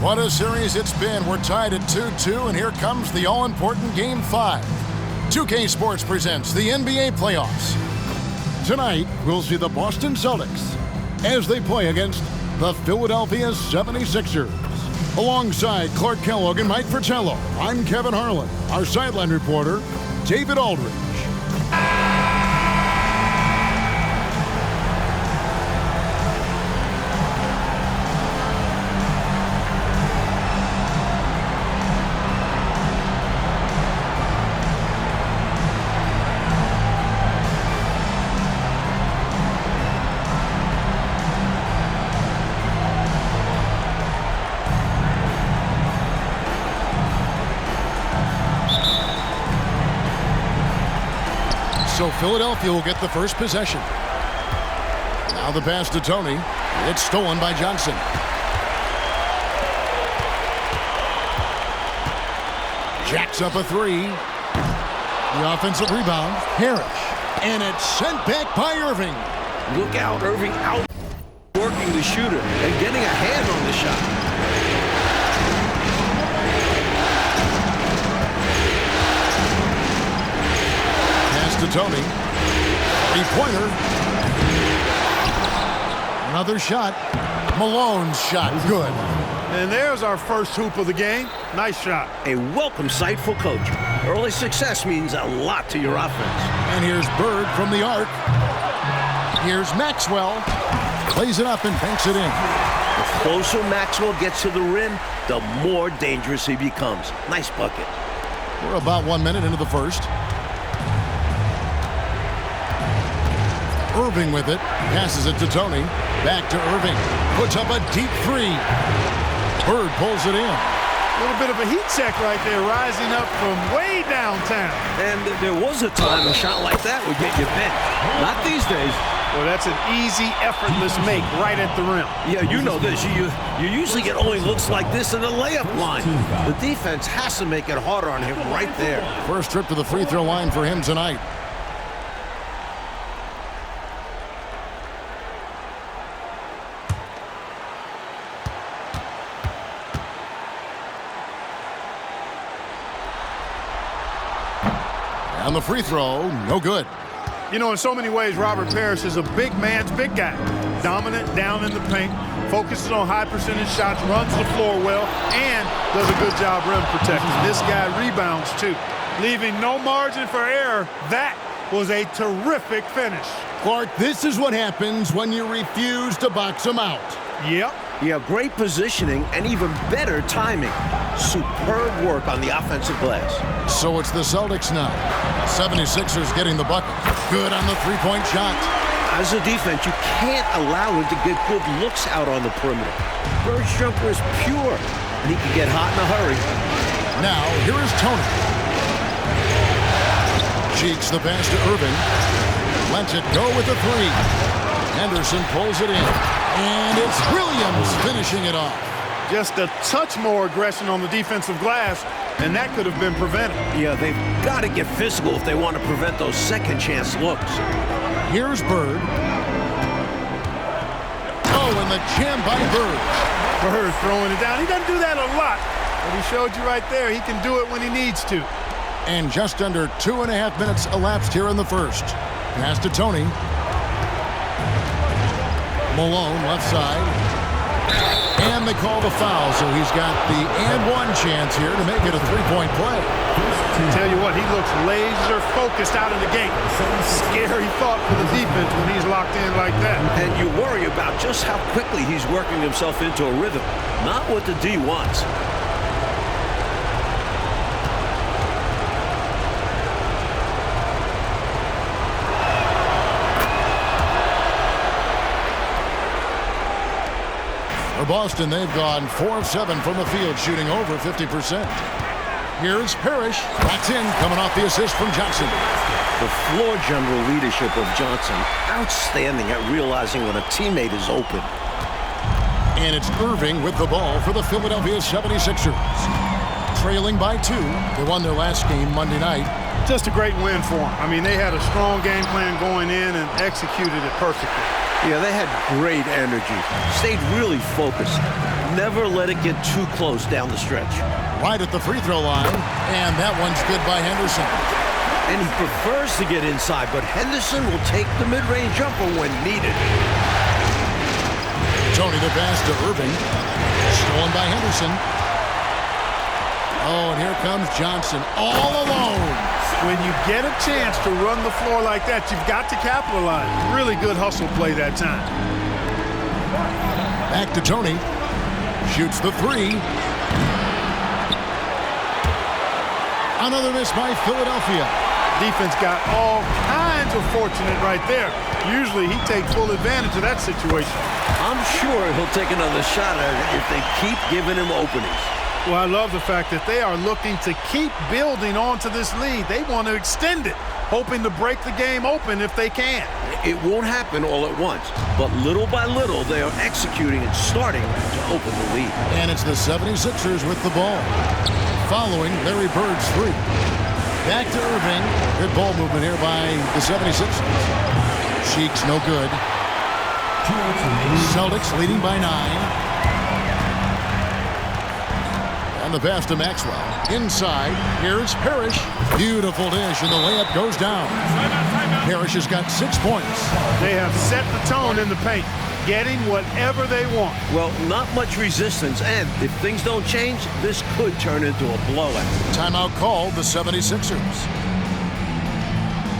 What a series it's been. We're tied at 2-2, and here comes the all-important Game 5. 2K Sports presents the NBA playoffs. Tonight, we'll see the Boston Celtics as they play against the Philadelphia 76ers. Alongside Clark Kellogg and Mike Fratello, I'm Kevin Harlan. Our sideline reporter, David Aldridge. So Philadelphia will get the first possession. Now the pass to Tony. It's stolen by Johnson. Jacks up a three. The offensive rebound. Harris. And it's sent back by Irving. Look out, Irving out working the shooter and getting a hand on the shot. To Tony. Three-pointer. Another shot. Malone's shot. Good. And there's our first hoop of the game. Nice shot. A welcome sight for coach. Early success means a lot to your offense. And here's Bird from the arc. Here's Maxwell. Plays it up and banks it in. The closer Maxwell gets to the rim, the more dangerous he becomes. Nice bucket. We're about 1 minute into the first. Irving with it, passes it to Tony, back to Irving, puts up a deep three. Bird pulls it in. A little bit of a heat check right there, rising up from way downtown. And there was a time a shot like that would get you bent. Not these days. Well, that's an easy, effortless make right at the rim. Yeah, you know this. You usually get only looks like this in the layup line. The defense has to make it harder on him right there. First trip to the free throw line for him tonight. On the free throw, no good. You know, in so many ways, Robert Parrish is a big man's big guy. Dominant down in the paint, focuses on high percentage shots, runs the floor well, and does a good job rim protecting. This guy rebounds too, leaving no margin for error. That was a terrific finish. Clark, this is what happens when you refuse to box him out. Yep. Yeah, great positioning and even better timing. Superb work on the offensive glass. So it's the Celtics now. 76ers getting the bucket. Good on the three-point shot. As a defense, you can't allow him to get good looks out on the perimeter. Bird's jumper is pure, and he can get hot in a hurry. Now, here is Tony. Cheeks the pass to Irving. Lets it go with the three. Henderson pulls it in. And it's Williams finishing it off. Just a touch more aggression on the defensive glass, and that could have been prevented. Yeah, they've got to get physical if they want to prevent those second-chance looks. Here's Bird. Oh, and the jam by Bird. Bird throwing it down. He doesn't do that a lot, but he showed you right there he can do it when he needs to. And just under 2.5 minutes elapsed here in the first. Pass to Tony. Malone, left side. And they call the foul, so he's got the and one chance here to make it a three-point play. Tell you what, he looks laser-focused out of the gate. Scary thought for the defense when he's locked in like that. And you worry about just how quickly he's working himself into a rhythm. Not what the D wants. For Boston, they've gone 4 of 7 from the field, shooting over 50%. Here's Parrish. Backs in, coming off the assist from Johnson. The floor general leadership of Johnson, outstanding at realizing when a teammate is open. And it's Irving with the ball for the Philadelphia 76ers. Trailing by 2. They won their last game Monday night. Just a great win for them. I mean, they had a strong game plan going in and executed it perfectly. Yeah, they had great energy. Stayed really focused. Never let it get too close down the stretch. Right at the free throw line, and that one's good by Henderson. And he prefers to get inside, but Henderson will take the mid-range jumper when needed. Tony the pass to Irving. Stolen by Henderson. Oh, and here comes Johnson all alone. When you get a chance to run the floor like that, you've got to capitalize. Really good hustle play that time. Back to Tony. Shoots the three. Another miss by Philadelphia. Defense got all kinds of fortunate right there. Usually he takes full advantage of that situation. I'm sure he'll take another shot at it if they keep giving him openings. Well, I love the fact that they are looking to keep building onto this lead. They want to extend it, hoping to break the game open if they can. It won't happen all at once, but little by little, they are executing and starting to open the lead. And it's the 76ers with the ball. Following Larry Bird's three. Back to Irving. Good ball movement here by the 76ers. Sheik's no good. Celtics leading by 9. And the pass to Maxwell. Inside, here's Parrish. Beautiful dish, and the layup goes down. Parrish has got 6 points. They have set the tone in the paint, getting whatever they want. Well, not much resistance, and if things don't change, this could turn into a blowout. Timeout called the 76ers.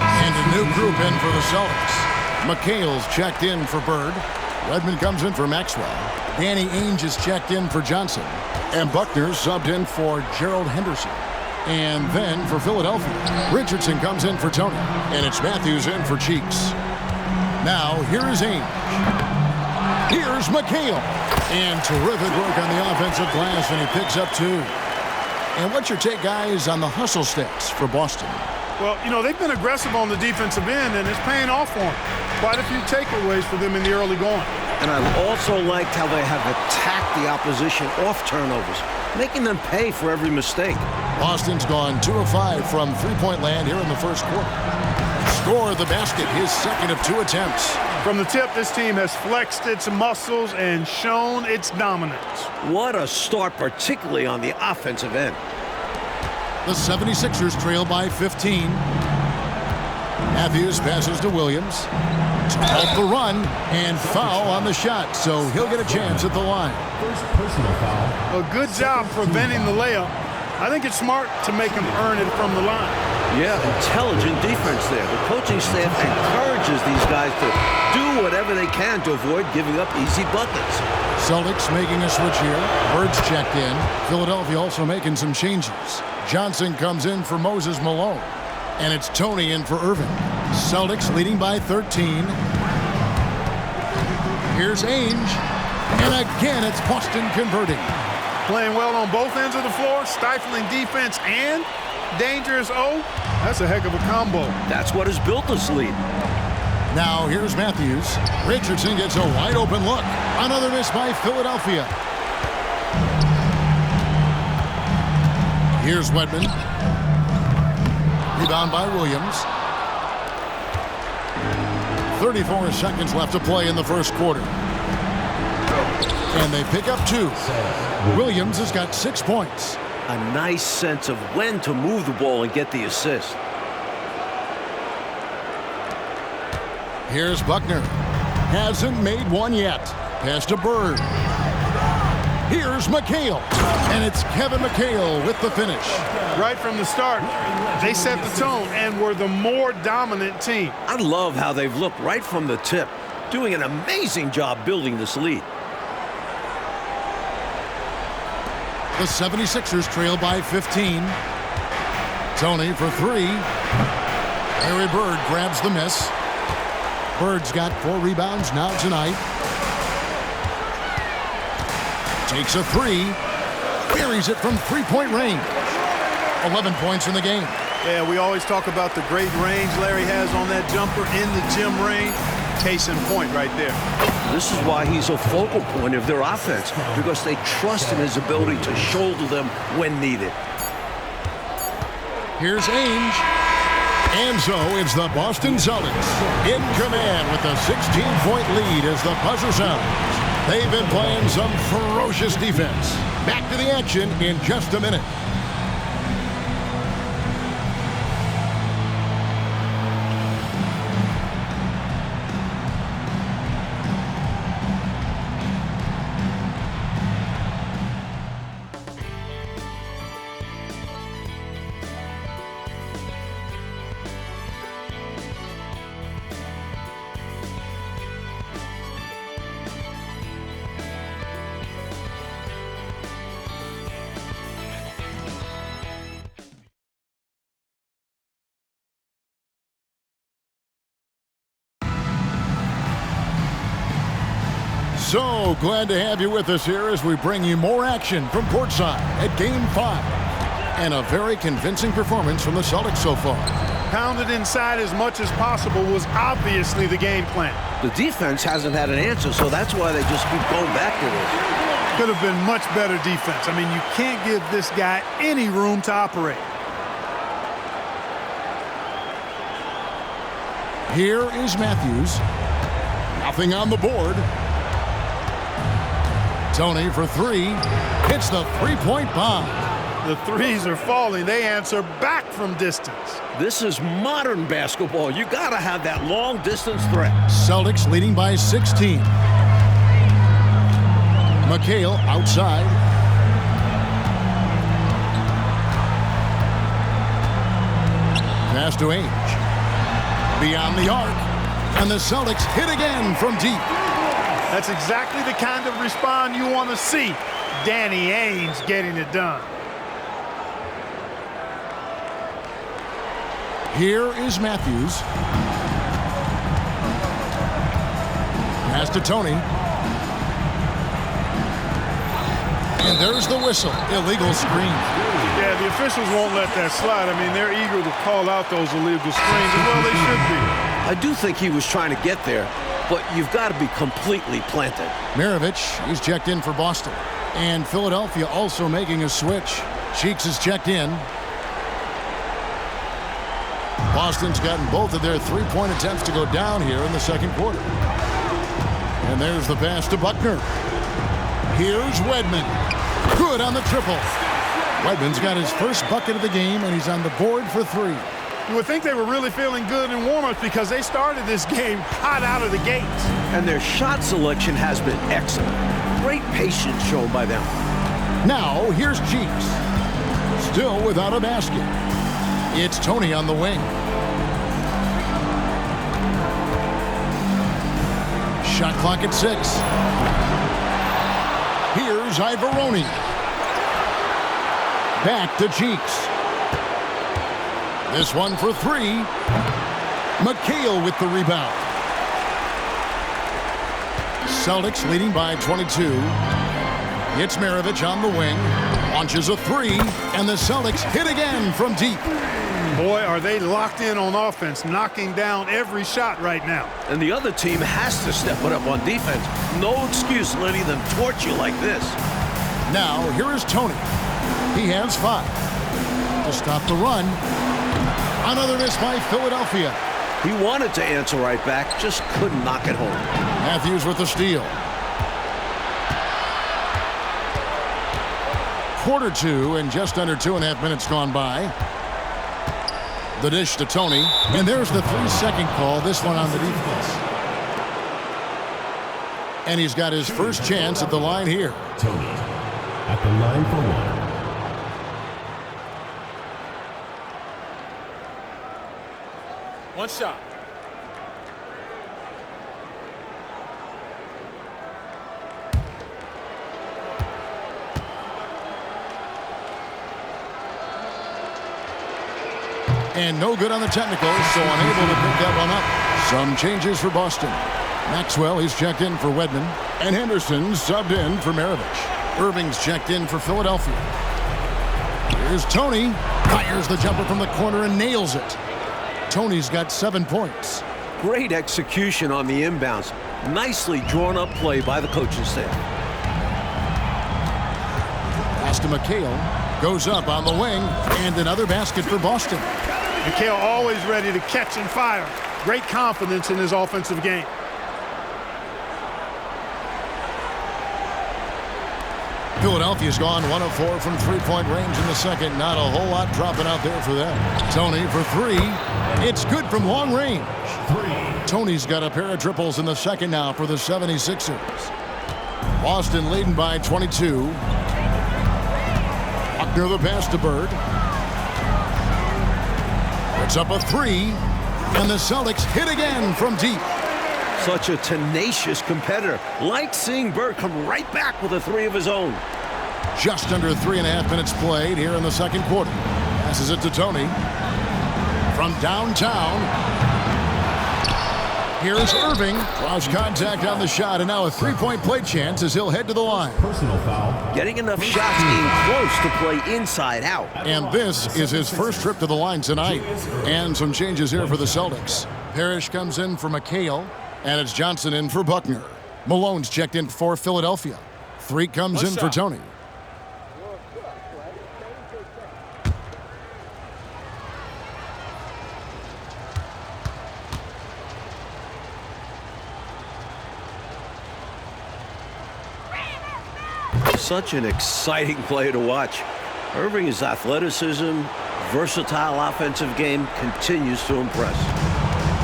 And a new group in for the Celtics. McHale's checked in for Bird. Redmond comes in for Maxwell. Danny Ainge is checked in for Johnson. And Buckner subbed in for Gerald Henderson. And then for Philadelphia, Richardson comes in for Tony. And it's Matthews in for Cheeks. Now, here is Ainge. Here's McHale. And terrific work on the offensive glass, and he picks up 2. And what's your take, guys, on the hustle stats for Boston? Well, you know, they've been aggressive on the defensive end, and it's paying off for them. Quite a few takeaways for them in the early going. And I've also liked how they have attacked the opposition off turnovers, making them pay for every mistake. Boston's gone 2 of 5 from three-point land here in the first quarter. Score the basket, his second of 2 attempts. From the tip, this team has flexed its muscles and shown its dominance. What a start, particularly on the offensive end. The 76ers trail by 15. Matthews passes to Williams. Off the run and foul on the shot, so he'll get a chance at the line. First personal foul. A good job preventing the layup. I think it's smart to make him earn it from the line. Yeah, intelligent defense there. The coaching staff encourages these guys to do whatever they can to avoid giving up easy buckets. Celtics making a switch here. Bird's checked in. Philadelphia also making some changes. Johnson comes in for Moses Malone. And it's Tony in for Irving. Celtics leading by 13. Here's Ainge. And again, it's Boston converting. Playing well on both ends of the floor, stifling defense and dangerous O. That's a heck of a combo. That's what has built this lead. Now here's Matthews. Richardson gets a wide open look. Another miss by Philadelphia. Here's Wedman. Rebound by Williams. 34 seconds left to play in the first quarter. And they pick up 2. Williams has got 6 points. A nice sense of when to move the ball and get the assist. Here's Buckner. Hasn't made one yet. Pass to Bird. Here's McHale. And it's Kevin McHale with the finish. Right from the start, they set the tone and were the more dominant team. I love how they've looked right from the tip, doing an amazing job building this lead. The 76ers trail by 15. Tony for 3. Larry Bird grabs the miss. Bird's got 4 rebounds now tonight. Takes a 3. Buries it from three-point range. 11 points in the game. Yeah, we always talk about the great range Larry has on that jumper in the gym range. Case in point right there. This is why he's a focal point of their offense, because they trust in his ability to shoulder them when needed. Here's Ainge. And so it's the Boston Celtics in command with a 16-point lead as the buzzer sounds. They've been playing some ferocious defense. Back to the action in just a minute. So glad to have you with us here as we bring you more action from courtside at Game 5. And a very convincing performance from the Celtics so far. Pounded inside as much as possible was obviously the game plan. The defense hasn't had an answer, so that's why they just keep going back to this. Could have been much better defense. I mean, you can't give this guy any room to operate. Here is Matthews. Nothing on the board. Tony for three. Hits the three-point bomb. The threes are falling. They answer back from distance. This is modern basketball. You got to have that long-distance threat. Celtics leading by 16. McHale outside. Pass to Ainge. Beyond the arc. And the Celtics hit again from deep. That's exactly the kind of response you want to see. Danny Ainge getting it done. Here is Matthews. Pass to Tony. And there's the whistle. Illegal screen. Yeah, the officials won't let that slide. I mean, they're eager to call out those illegal screens, and well, they should be. I do think he was trying to get there, but you've got to be completely planted. Maravich is checked in for Boston. And Philadelphia also making a switch. Cheeks is checked in. Boston's gotten both of their three-point attempts to go down here in the second quarter. And there's the pass to Buckner. Here's Wedman. Good on the triple. Wedman's got his first bucket of the game, and he's on the board for three. You would think they were really feeling good in warm-ups because they started this game hot out of the gates. And their shot selection has been excellent. Great patience shown by them. Now, here's Cheeks. Still without a basket. It's Tony on the wing. Shot clock at 6. Here's Ivoroni. Back to Cheeks. This one for three. McHale with the rebound. Celtics leading by 22. It's Maravich on the wing. Launches a three. And the Celtics hit again from deep. Boy, are they locked in on offense, knocking down every shot right now. And the other team has to step it up on defense. No excuse letting them torch you like this. Now, here is Tony. He has 5. To stop the run. Another miss by Philadelphia. He wanted to answer right back, just couldn't knock it home. Matthews with the steal. Quarter 2 and just under 2.5 minutes gone by. The dish to Tony. And there's the 3-second call. This one on the defense. And he's got his first chance at the line here. Tony at the line for one. One shot. And no good on the technical, so unable to pick that one up. Some changes for Boston. Maxwell is checked in for Wedman. And Henderson subbed in for Maravich. Irving's checked in for Philadelphia. Here's Tony. Fires the jumper from the corner and nails it. Tony's got 7 points. Great execution on the inbounds. Nicely drawn up play by the coaching staff. Pass to McHale. Goes up on the wing. And another basket for Boston. McHale always ready to catch and fire. Great confidence in his offensive game. Philadelphia's gone 1 of 4 from three-point range in the second. Not a whole lot dropping out there for them. Tony for three. It's good from long range. Tony's got a pair of triples in the second now for the 76ers. Boston leading by 22. Buckner the pass to Bird. Puts up a three. And the Celtics hit again from deep. Such a tenacious competitor. Like seeing Bird come right back with a three of his own. Just under 3.5 minutes played here in the second quarter. Passes it to Tony. From downtown. Here's Irving. Draws contact on the shot, and now a three-point play chance as he'll head to the line. Personal foul. Getting enough shots in close to play inside out. And this is his first trip to the line tonight. And some changes here for the Celtics. Parrish comes in for McHale. And it's Johnson in for Buckner. Malone's checked in for Philadelphia. Three comes in for Tony. Such an exciting play to watch. Irving's athleticism, versatile offensive game continues to impress.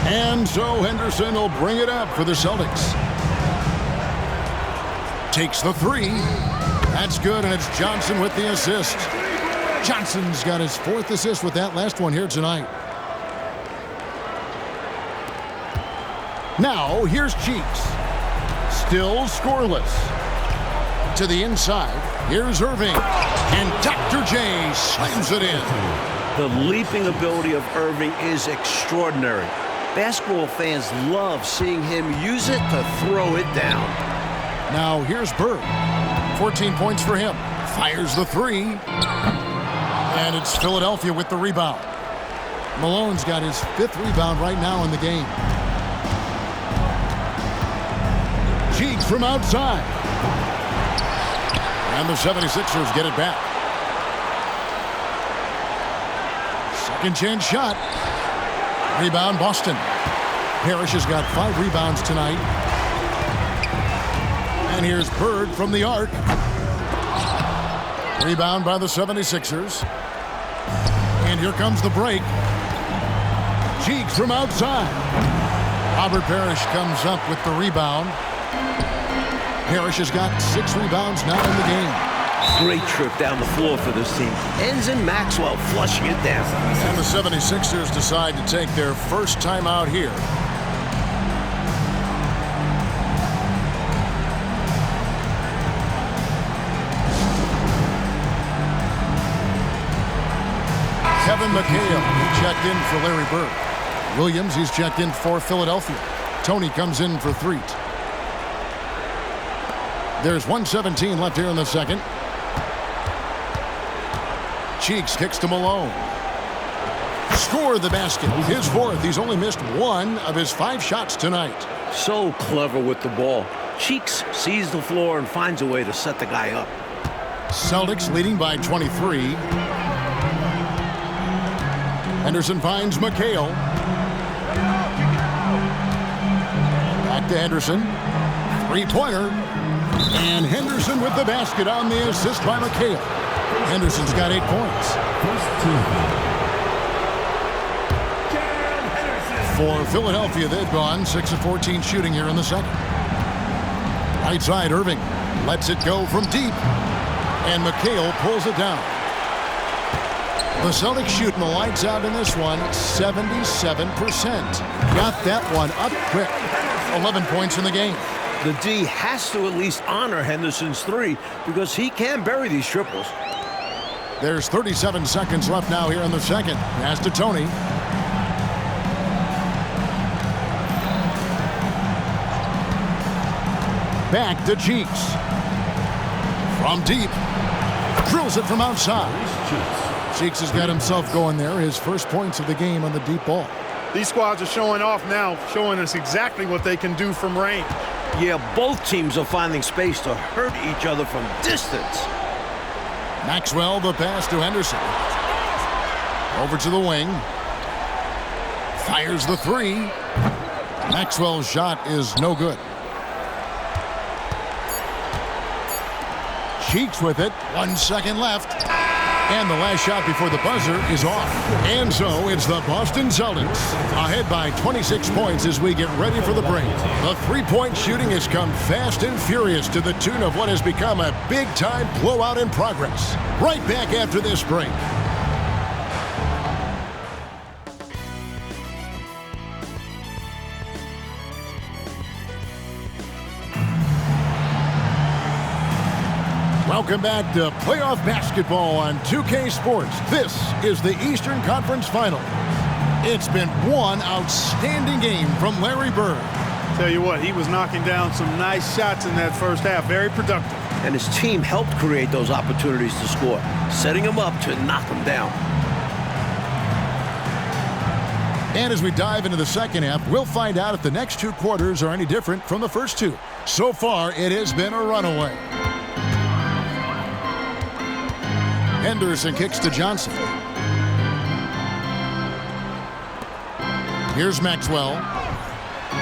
And so Henderson will bring it up for the Celtics. Takes the three. That's good, and it's Johnson with the assist. Johnson's got his fourth assist with that last one here tonight. Now, here's Cheeks. Still scoreless. To the inside, here's Irving. And Dr. J slams it in. The leaping ability of Irving is extraordinary. Basketball fans love seeing him use it to throw it down. Now here's Bird. 14 points for him. Fires the three. And it's Philadelphia with the rebound. Malone's got his fifth rebound right now in the game. Cheeks from outside. And the 76ers get it back. Second chance shot. Rebound Boston. Parrish has got 5 rebounds tonight. And here's Bird from the arc. Rebound by the 76ers. And here comes the break. Cheeks from outside. Robert Parrish comes up with the rebound. Parrish has got 6 rebounds now in the game. Great trip down the floor for this team. Ends in Maxwell flushing it down. And the 76ers decide to take their first time out here. Kevin McHale checked in for Larry Bird. Williams, he's checked in for Philadelphia. Tony comes in for Threet. There's 1:17 left here in the second. Cheeks kicks to Malone. Score the basket. His fourth. He's only missed 1 of his 5 shots tonight. So clever with the ball. Cheeks sees the floor and finds a way to set the guy up. Celtics leading by 23. Henderson finds McHale. Back to Henderson. Three-pointer. And Henderson with the basket on the assist by McHale. Henderson's got 8 points. For Philadelphia, they've gone 6 of 14 shooting here in the second. Right side, Irving lets it go from deep. And McHale pulls it down. The Celtics shooting the lights out in this one, 77%. Got that one up quick. 11 points in the game. The D has to at least honor Henderson's three because he can bury these triples. There's 37 seconds left now here in the second. Pass to Tony. Back to Cheeks. From deep. Drills it from outside. Cheeks has got himself going there. His first points of the game on the deep ball. These squads are showing off now, showing us exactly what they can do from range. Yeah, both teams are finding space to hurt each other from distance. Maxwell, the pass to Henderson. Over to the wing. Fires the three. Maxwell's shot is no good. Cheeks with it. 1 second left. And the last shot before the buzzer is off. And so it's the Boston Celtics ahead by 26 points as we get ready for the break. The three-point shooting has come fast and furious to the tune of what has become a big-time blowout in progress. Right back after this break. Welcome back to playoff basketball on 2K Sports. This is the Eastern Conference Final. It's been one outstanding game from Larry Bird. Tell you what, he was knocking down some nice shots in that first half. Very productive. And his team helped create those opportunities to score, setting him up to knock them down. And as we dive into the second half, we'll find out if the next two quarters are any different from the first two. So far, it has been a runaway. Henderson kicks to Johnson. Here's Maxwell.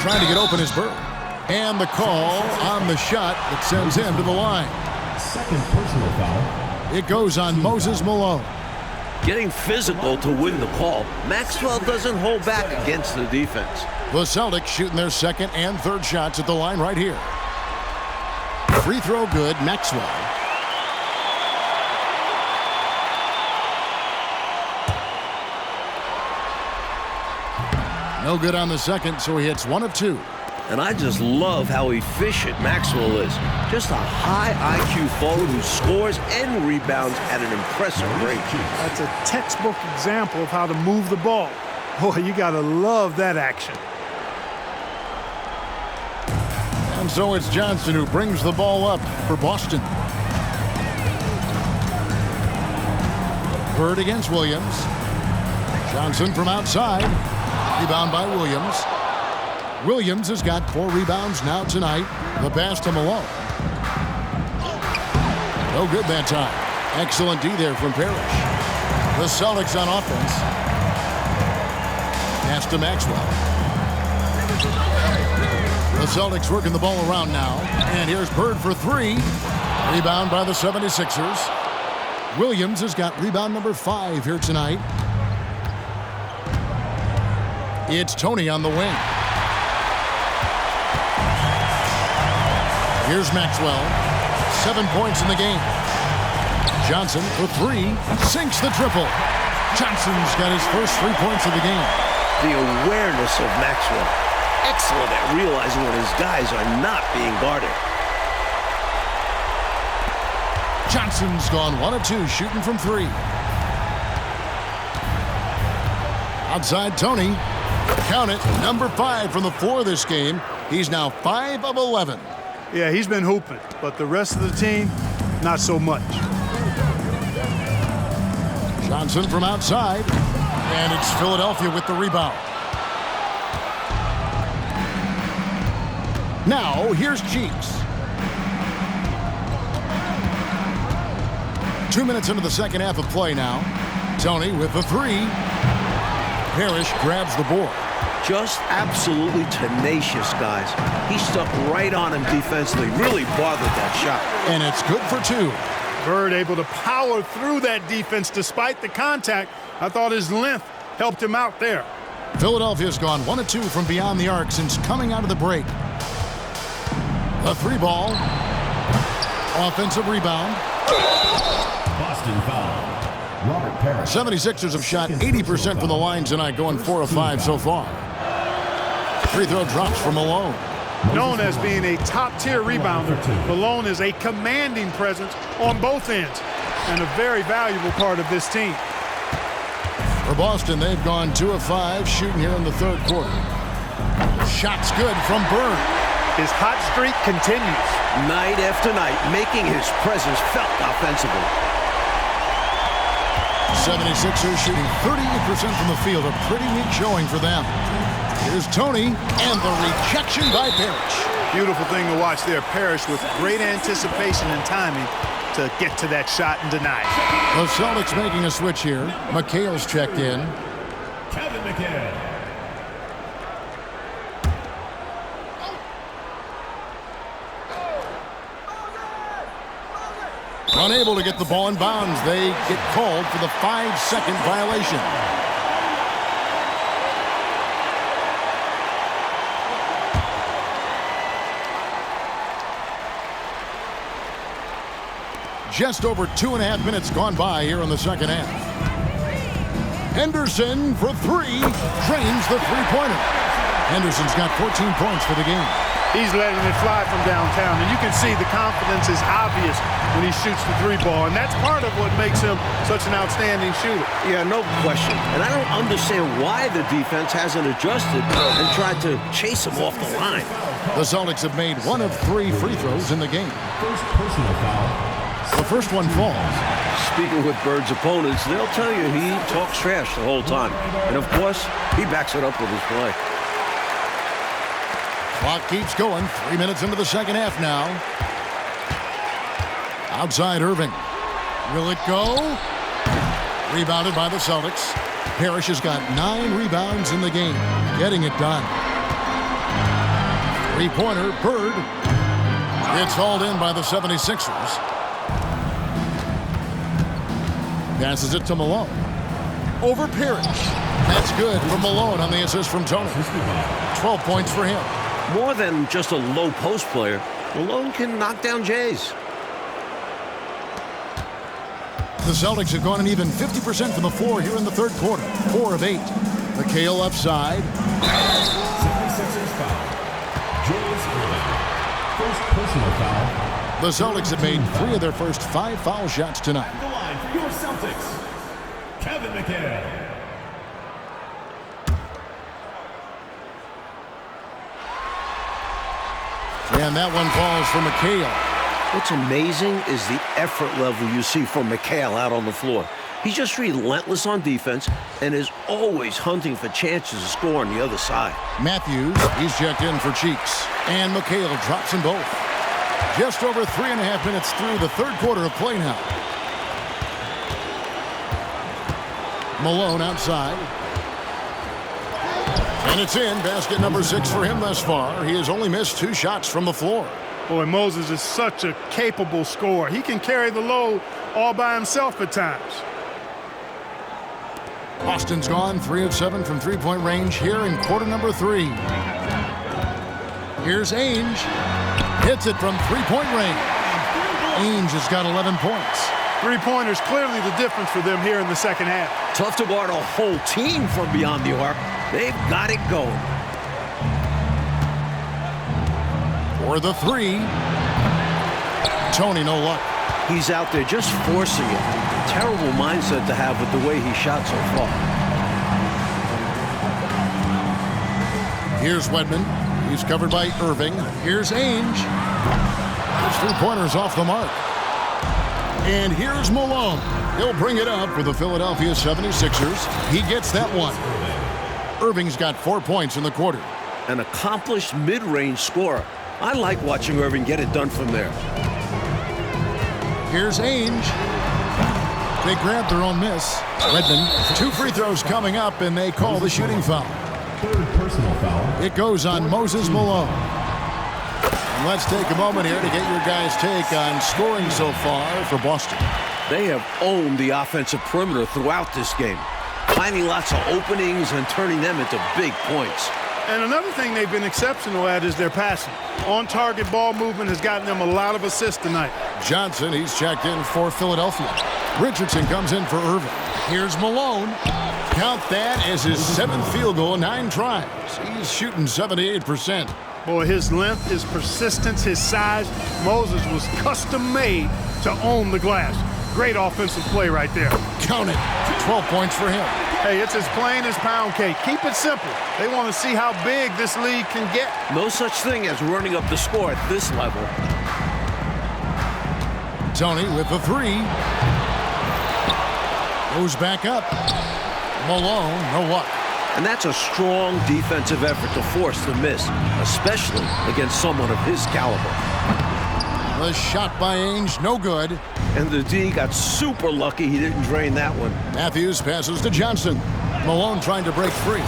Trying to get open is Bird. And the call on the shot that sends him to the line. Second personal foul. It goes on Moses Malone. Getting physical to win the call. Maxwell doesn't hold back against the defense. The Celtics shooting their second and third shots at the line right here. Free throw good, Maxwell. No good on the second, so he hits 1 of 2. And I just love how efficient Maxwell is. Just a high IQ forward who scores and rebounds at an impressive rate. That's a textbook example of how to move the ball. Boy, you got to love that action. And so it's Johnson who brings the ball up for Boston. Bird against Williams. Johnson from outside. Rebound by Williams. Williams has got 4 rebounds now tonight. The pass to Malone. No good that time. Excellent D there from Parrish. The Celtics on offense. Pass to Maxwell. The Celtics working the ball around now. And here's Bird for 3. Rebound by the 76ers. Williams has got rebound number 5 here tonight. It's Tony on the wing. Here's Maxwell. 7 points in the game. Johnson for 3. Sinks the triple. Johnson's got his first 3 points of the game. The awareness of Maxwell. Excellent at realizing when his guys are not being guarded. Johnson's gone 1 of 2 shooting from 3. Outside Tony. Count it, number 5 from the floor this game. He's now 5 of 11. Yeah, he's been hooping, but the rest of the team, not so much. Johnson from outside, and it's Philadelphia with the rebound. Now, here's Cheeks. 2 minutes into the second half of play now. Tony with the 3. Parrish grabs the board. Just absolutely tenacious, guys. He stuck right on him defensively. Really bothered that shot. And it's good for 2. Bird able to power through that defense despite the contact. I thought his length helped him out there. Philadelphia's gone 1 of 2 from beyond the arc since coming out of the break. A 3 ball. Offensive rebound. Boston foul. Robert Parrish. 76ers have shot 80% from the line tonight, going 4 of 5 so far. Free throw drops for Malone. Known as being a top-tier rebounder, Malone is a commanding presence on both ends and a very valuable part of this team. For Boston, they've gone 2 of 5 shooting here in the third quarter. Shot's good from Bird. His hot streak continues. Night after night, making his presence felt offensively. 76ers shooting 38% from the field. A pretty weak showing for them. Here's Tony, and the rejection by Parrish. Beautiful thing to watch there. Parrish with great anticipation and timing to get to that shot and deny it. The Celtics making a switch here. McHale's checked in. Kevin McHale. Unable to get the ball in bounds. They get called for the 5-second violation. Just over 2.5 minutes gone by here in the second half. Henderson for three, drains the three-pointer. Henderson's got 14 points for the game. He's letting it fly from downtown, and you can see the confidence is obvious when he shoots the three ball, and that's part of what makes him such an outstanding shooter. Yeah, no question. And I don't understand why the defense hasn't adjusted and tried to chase him off the line. The Celtics have made 1 of 3 free throws in the game. First personal foul. The first one falls. Speaking with Bird's opponents, they'll tell you he talks trash the whole time. And, of course, he backs it up with his play. Clock keeps going. 3 minutes into the second half now. Outside Irving. Will it go? Rebounded by the Celtics. Parrish has got 9 rebounds in the game. Getting it done. Three-pointer, Bird. It's hauled in by the 76ers. Passes it to Malone. Over Parrish. That's good for Malone on the assist from Tony. 12 points for him. More than just a low post player, Malone can knock down Jays. The Celtics have gone an even 50% from the floor here in the third quarter. 4 of 8. McHale left side. 76ers foul. Julius Irving. First personal foul. The Celtics have made 3 of their first 5 foul shots tonight. The line for your Celtics, Kevin McHale. And that one falls for McHale. What's amazing is the effort level you see from McHale out on the floor. He's just relentless on defense and is always hunting for chances to score on the other side. Matthews, he's checked in for Cheeks. And McHale drops them both. Just over 3.5 minutes through the third quarter of play now. Malone outside. And it's in. Basket number 6 for him thus far. He has only missed 2 shots from the floor. Boy, Moses is such a capable scorer. He can carry the load all by himself at times. Boston's gone 3 of 7 from three-point range here in quarter number 3. Here's Ainge. Hits it from three-point range. Ainge has got 11 points. Three-pointers clearly the difference for them here in the second half. Tough to guard a whole team from beyond the arc. They've got it going. For the 3. Tony, no luck. He's out there just forcing it. Terrible mindset to have with the way he shot so far. Here's Wedman. He's covered by Irving. Here's Ainge. His three-pointer's off the mark. And here's Malone. He'll bring it up for the Philadelphia 76ers. He gets that one. Irving's got 4 points in the quarter. An accomplished mid-range scorer. I like watching Irving get it done from there. Here's Ainge. They grab their own miss. Redmond, 2 free throws coming up, and they call the shooting foul. Third personal foul. It goes on Moses Malone. And let's take a moment here to get your guys' take on scoring so far for Boston. They have owned the offensive perimeter throughout this game, finding lots of openings and turning them into big points. And another thing they've been exceptional at is their passing. On-target ball movement has gotten them a lot of assists tonight. Johnson, he's checked in for Philadelphia. Richardson comes in for Irving. Here's Malone. Count that as his 7th field goal in 9 tries. He's shooting 78%. Boy, his length, his persistence, his size. Moses was custom-made to own the glass. Great offensive play right there. Count it. 12 points for him. Hey, it's as plain as pound cake. Keep it simple. They want to see how big this league can get. No such thing as running up the score at this level. Tony with the 3. Goes back up. Malone, no luck. And that's a strong defensive effort to force the miss, especially against someone of his caliber. The shot by Ainge, no good. And the D got super lucky he didn't drain that one. Matthews passes to Johnson. Malone trying to break free.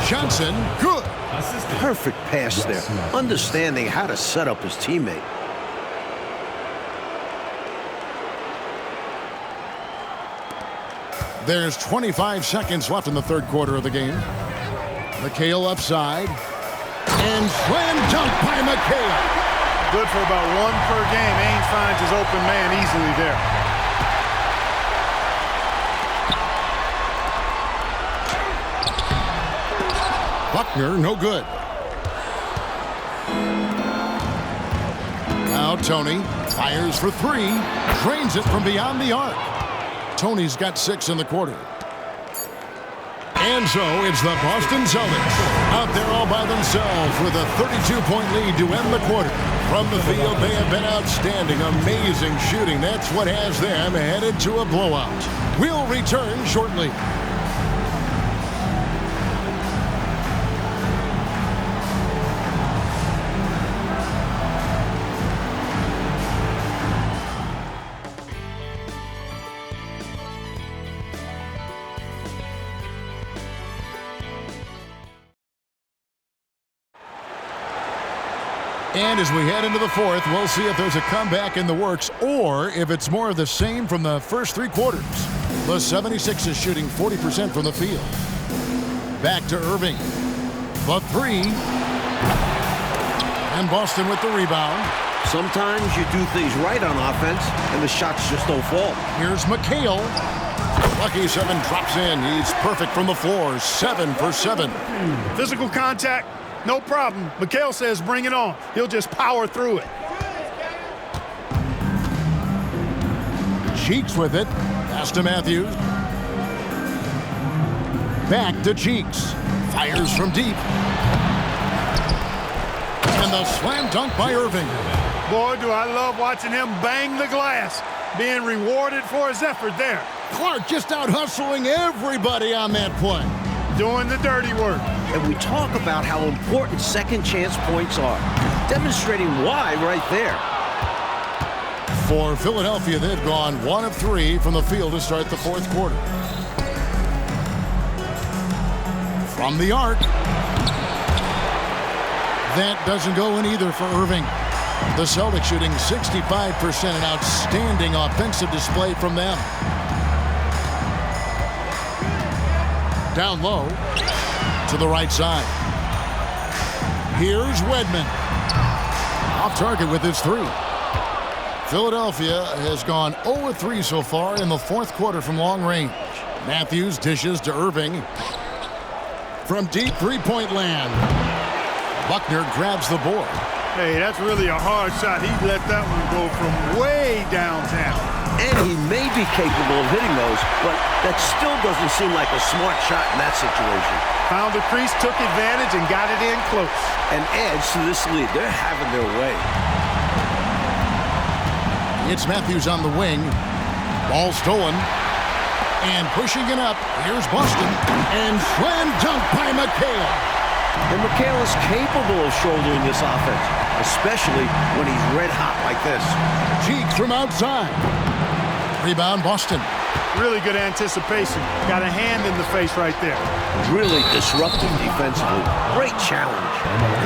Johnson, good. Perfect pass there, understanding how to set up his teammate. There's 25 seconds left in the third quarter of the game. McHale upside. And slam dunk by McHale. Good for about one per game. Ainge finds his open man easily there. Buckner, no good. Now Tony fires for three. Drains it from beyond the arc. Tony's got 6 in the quarter. And so it's the Boston Celtics out there all by themselves with a 32-point lead to end the quarter. From the field, they have been outstanding, amazing shooting. That's what has them headed to a blowout. We'll return shortly. And as we head into the fourth, we'll see if there's a comeback in the works or if it's more of the same from the first 3 quarters. The 76ers shooting 40% from the field. Back to Irving. The 3. And Boston with the rebound. Sometimes you do things right on offense, and the shots just don't fall. Here's McHale. Lucky 7 drops in. He's perfect from the floor. 7 for 7. Physical contact. No problem. McHale says bring it on. He'll just power through it. Cheeks with it. Pass to Matthews. Back to Cheeks. Fires from deep. And the slam dunk by Irving. Boy, do I love watching him bang the glass. Being rewarded for his effort there. Clark just out hustling everybody on that play. Doing the dirty work. And we talk about how important second chance points are. Demonstrating why right there. For Philadelphia, they've gone 1 of 3 from the field to start the fourth quarter. From the arc. That doesn't go in either for Irving. The Celtics shooting 65%, an outstanding offensive display from them. Down low to the right side. Here's Wedman. Off target with his 3. Philadelphia has gone 0-3 so far in the fourth quarter from long range. Matthews dishes to Irving. From deep three-point land. Buckner grabs the board. Hey, that's really a hard shot. He let that one go from way downtown. And he may be capable of hitting those, but that still doesn't seem like a smart shot in that situation. Found the crease, took advantage, and got it in close. And adds to this lead. They're having their way. It's Matthews on the wing. Ball stolen. And pushing it up. Here's Boston. And slam dunk by McHale. And McHale is capable of shouldering this offense, especially when he's red hot like this. Cheeks from outside. Rebound, Boston. Really good anticipation. Got a hand in the face right there. Really disruptive defensively. Great challenge.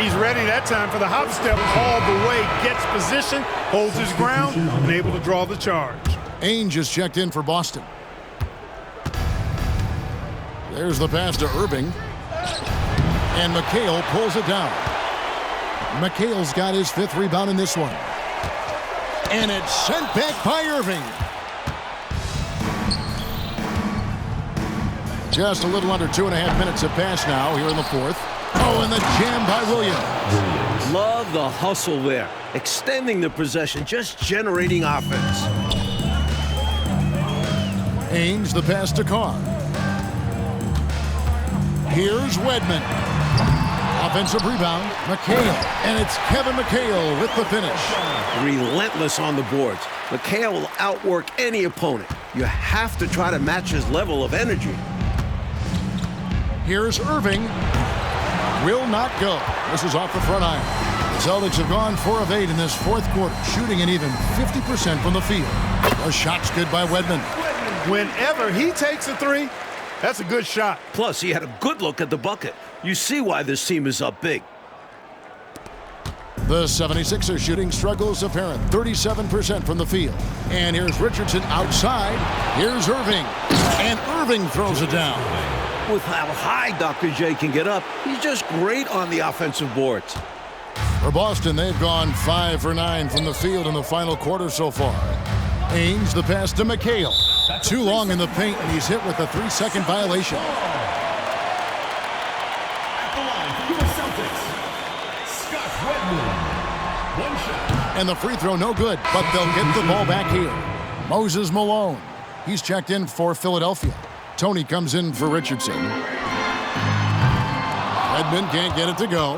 He's ready that time for the hop step all the way. Gets position, holds his ground, and able to draw the charge. Ainge is checked in for Boston. There's the pass to Irving. And McHale pulls it down. McHale's got his 5th rebound in this one. And it's sent back by Irving. Just a little under 2.5 minutes have passed now here in the fourth. Oh, and the jam by Williams. Love the hustle there. Extending the possession, just generating offense. Ainge the pass to Carr. Here's Wedman. Offensive rebound, McHale. And it's Kevin McHale with the finish. Relentless on the boards. McHale will outwork any opponent. You have to try to match his level of energy. Here's Irving. Will not go. This is off the front iron. The Celtics have gone 4 of 8 in this fourth quarter, shooting an even 50% from the field. A shot's good by Wedman. Whenever he takes a 3, that's a good shot. Plus, he had a good look at the bucket. You see why this team is up big. The 76ers shooting struggles apparent, 37% from the field. And here's Richardson outside. Here's Irving. And Irving throws it down. With how high Dr. J can get up, he's just great on the offensive boards. For Boston, they've gone 5 for 9 from the field in the final quarter so far. Ainge, the pass to McHale. Too long in the paint, and he's hit with a 3-second violation. At the line for your Celtics, Scott Redmond. One shot. And the free throw no good, but they'll get the ball back here. Moses Malone. He's checked in for Philadelphia. Tony comes in for Richardson. Redmond can't get it to go.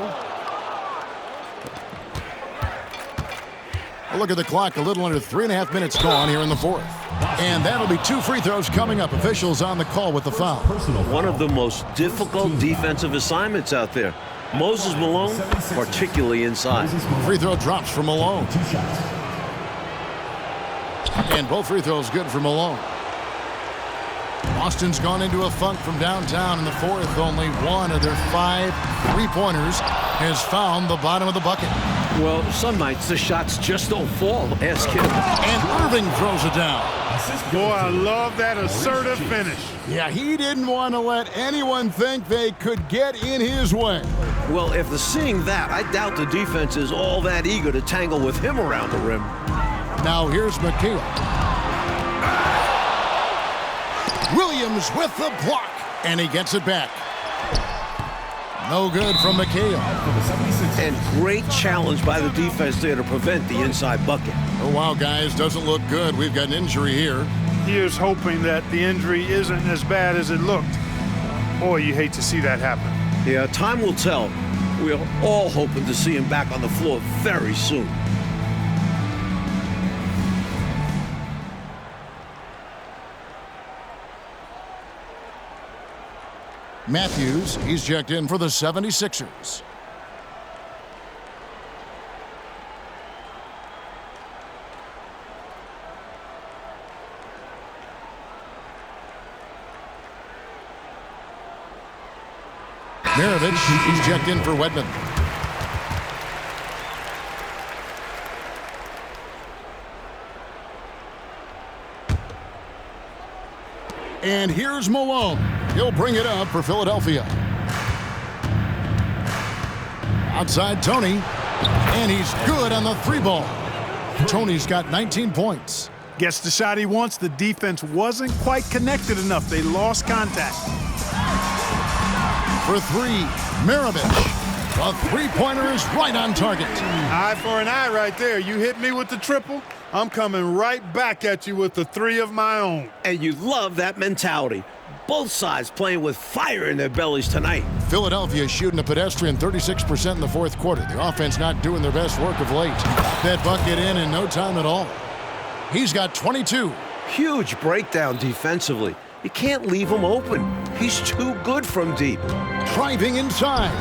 A look at the clock, a little under 3.5 minutes gone here in the fourth. And that'll be 2 free throws coming up. Officials on the call with the foul. One of the most difficult defensive assignments out there. Moses Malone, particularly inside. Free throw drops for Malone. And both free throws good for Malone. Boston's gone into a funk from downtown in the fourth. Only one of their 5 3-pointers has found the bottom of the bucket. Well, some nights the shots just don't fall. Ask him. And Irving throws it down. Boy, I love that assertive finish. Yeah, he didn't want to let anyone think they could get in his way. Well, after seeing that, I doubt the defense is all that eager to tangle with him around the rim. Now here's McHale. Williams with the block, and he gets it back. No good from McHale. And great challenge by the defense there to prevent the inside bucket. Oh, wow, guys, doesn't look good. We've got an injury here. Here's hoping that the injury isn't as bad as it looked. Boy, you hate to see that happen. Yeah, time will tell. We're all hoping to see him back on the floor very soon. Matthews, he's checked in for the 76ers. Maravich, he's checked in for Wedman. And here's Malone. He'll bring it up for Philadelphia. Outside Tony. And he's good on the 3-ball. Tony's got 19 points. Gets the shot he wants. The defense wasn't quite connected enough. They lost contact. For 3, Maravich. The 3-pointer is right on target. Eye for an eye right there. You hit me with the triple, I'm coming right back at you with the 3 of my own. And you love that mentality. Both sides playing with fire in their bellies tonight. Philadelphia shooting a pedestrian 36% in the fourth quarter. The offense not doing their best work of late. That bucket in no time at all. He's got 22. Huge breakdown defensively. You can't leave him open. He's too good from deep. Driving inside,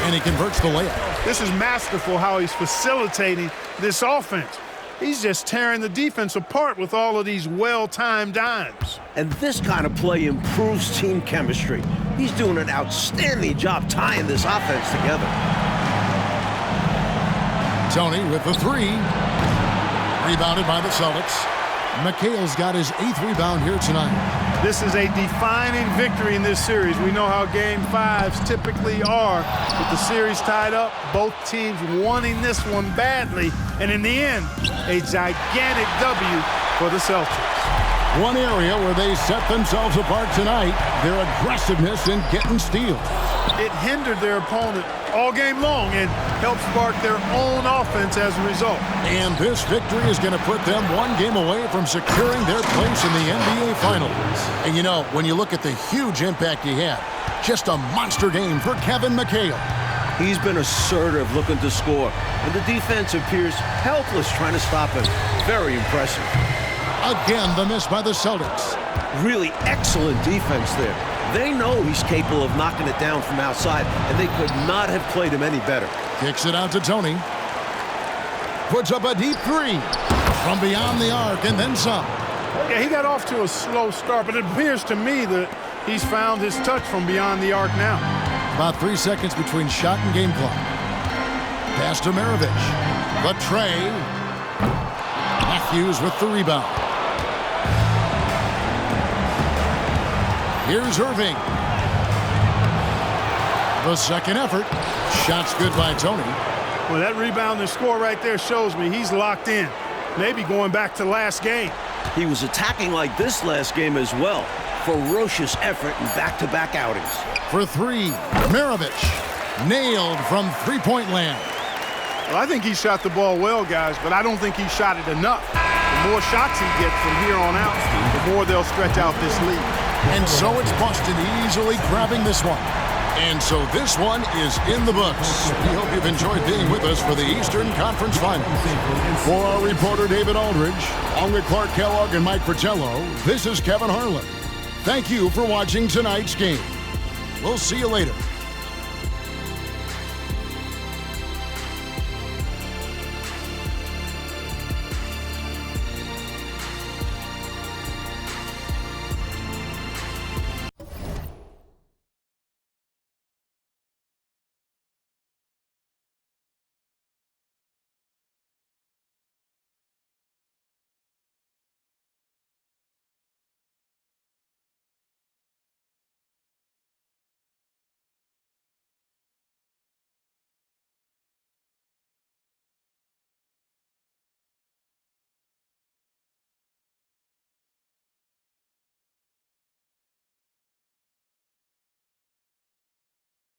and he converts the layup. This is masterful how he's facilitating this offense. He's just tearing the defense apart with all of these well-timed dimes. And this kind of play improves team chemistry. He's doing an outstanding job tying this offense together. Tony with the 3. Rebounded by the Celtics. McHale's got his 8th rebound here tonight. This is a defining victory in this series. We know how Game 5s typically are. With the series tied up, both teams wanting this one badly. And in the end, a gigantic W for the Celtics. One area where they set themselves apart tonight, their aggressiveness in getting steals. It hindered their opponent all game long and helped spark their own offense as a result. And this victory is going to put them one game away from securing their place in the NBA Finals. And you know, when you look at the huge impact he had, just a monster game for Kevin McHale. He's been assertive looking to score, and the defense appears helpless trying to stop him. Very impressive. Again, the miss by the Celtics. Really excellent defense there. They know he's capable of knocking it down from outside, and they could not have played him any better. Kicks it out to Tony. Puts up a deep 3 from beyond the arc and then some. Yeah, he got off to a slow start, but it appears to me that he's found his touch from beyond the arc now. About 3 seconds between shot and game clock. Pass to Maravich. The tray. Matthews with the rebound. Here's Irving. The second effort. Shot's good by Tony. Well, that rebound and score right there shows me he's locked in. Maybe going back to last game. He was attacking like this last game as well. Ferocious effort in back-to-back outings. For three, Maravich. Nailed from three-point land. Well, I think he shot the ball well, guys, but I don't think he shot it enough. The more shots he gets from here on out, the more they'll stretch out this lead. And so it's Boston easily grabbing this one. And so this one is in the books. We hope you've enjoyed being with us for the Eastern Conference Finals. For our reporter David Aldridge, along with Clark Kellogg and Mike Fratello, this is Kevin Harlan. Thank you for watching tonight's game. We'll see you later.